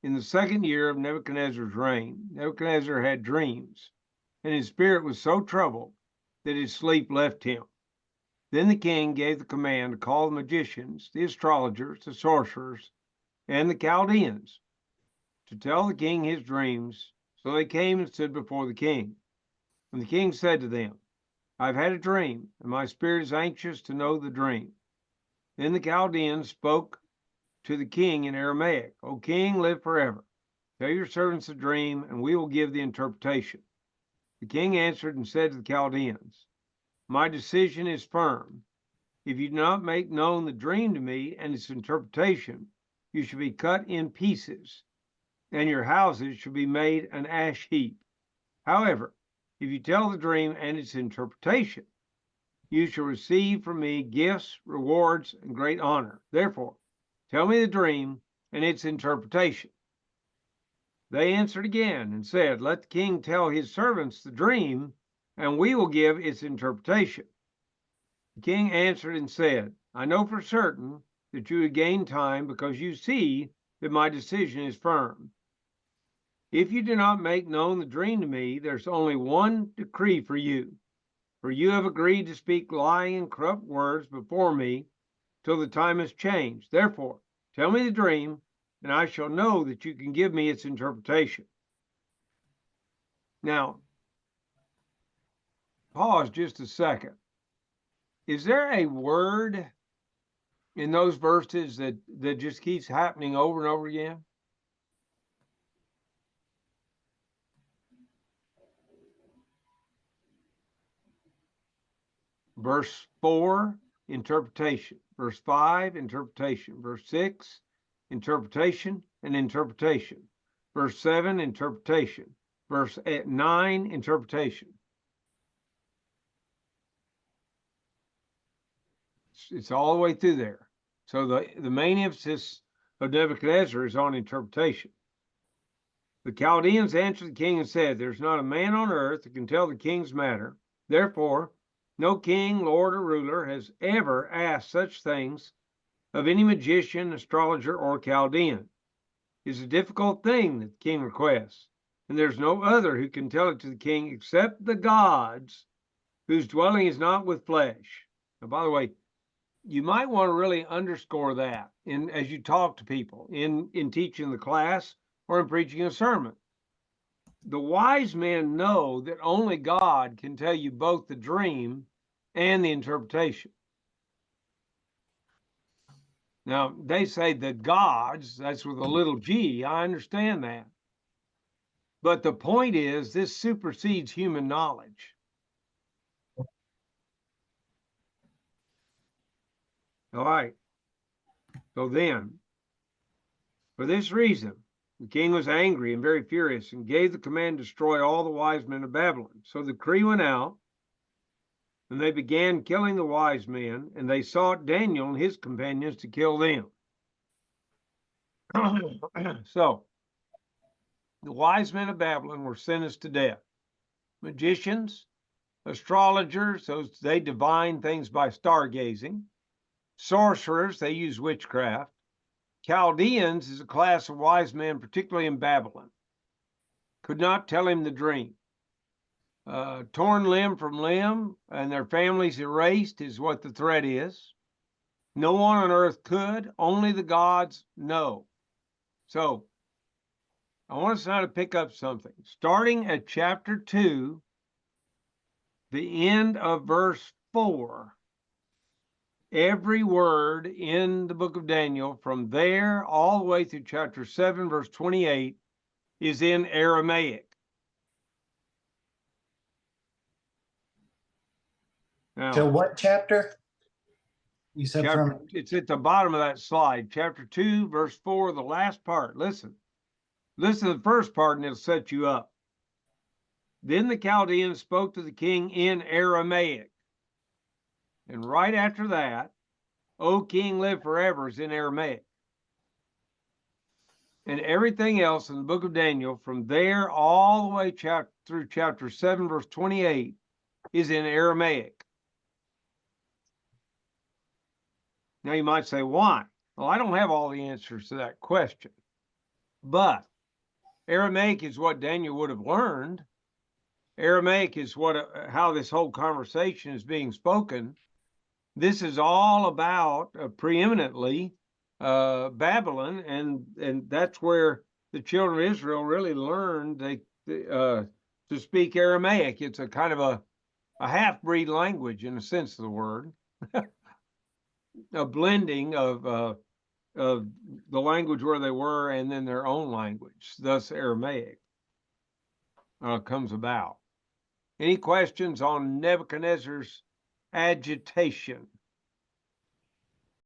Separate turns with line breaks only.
In the 2nd year of Nebuchadnezzar's reign, Nebuchadnezzar had dreams, and his spirit was so troubled that his sleep left him. Then the king gave the command to call the magicians, the astrologers, the sorcerers, and the Chaldeans to tell the king his dreams. So they came and stood before the king. And the king said to them, I've had a dream, and my spirit is anxious to know the dream. Then the Chaldeans spoke to the king in Aramaic, O king, live forever. Tell your servants the dream, and we will give the interpretation. The king answered and said to the Chaldeans, my decision is firm. If you do not make known the dream to me and its interpretation, you shall be cut in pieces, and your houses shall be made an ash heap. However, if you tell the dream and its interpretation, you shall receive from me gifts, rewards, and great honor. Therefore, tell me the dream and its interpretation. They answered again and said, let the king tell his servants the dream, and we will give its interpretation. The king answered and said, I know for certain that you would gain time because you see that my decision is firm. If you do not make known the dream to me, there's only one decree for you have agreed to speak lying and corrupt words before me till the time is changed. Therefore, tell me the dream, and I shall know that you can give me its interpretation. Now, pause just a second. Is there a word in those verses that just keeps happening over and over again? Verse 4, interpretation. Verse 5, interpretation. Verse 6, interpretation and interpretation. Verse 7, interpretation. Verse 9, interpretation. It's all the way through there. So the main emphasis of Nebuchadnezzar is on interpretation. The Chaldeans answered the king and said, there's not a man on earth that can tell the king's matter. Therefore, no king, lord, or ruler has ever asked such things of any magician, astrologer, or Chaldean. It's a difficult thing that the king requests, and there's no other who can tell it to the king except the gods, whose dwelling is not with flesh. Now, by the way, you might want to really underscore that as you talk to people in teaching the class or in preaching a sermon. The wise men know that only God can tell you both the dream and the interpretation. Now, they say the gods, that's with a little g, I understand that. But the point is, this supersedes human knowledge. All right. So then, for this reason, the king was angry and very furious and gave the command to destroy all the wise men of Babylon. So the decree went out, and they began killing the wise men, and they sought Daniel and his companions to kill them. So the wise men of Babylon were sentenced to death. Magicians, astrologers, they divine things by stargazing. Sorcerers, they use witchcraft. Chaldeans is a class of wise men, particularly in Babylon. Could not tell him the dream. Torn limb from limb and their families erased is what the threat is. No one on earth could, only the gods know. So I want us now to pick up something. Starting at chapter 2, the end of verse 4, every word in the book of Daniel from there all the way through chapter 7, verse 28 is in Aramaic. Now,
till what chapter? You said
it's at the bottom of that slide, chapter 2, verse 4, the last part. Listen to the first part and it'll set you up. Then the Chaldeans spoke to the king in Aramaic. And right after that, O king, live forever is in Aramaic. And everything else in the book of Daniel, from there all the way through chapter 7, verse 28, is in Aramaic. Now you might say, why? Well, I don't have all the answers to that question. But Aramaic is what Daniel would have learned. Aramaic is what how this whole conversation is being spoken. This is all about preeminently Babylon, and that's where the children of Israel really learned to speak Aramaic. It's a kind of a half-breed language in the sense of the word, a blending of the language where they were and then their own language. Thus, Aramaic comes about. Any questions on Nebuchadnezzar's agitation?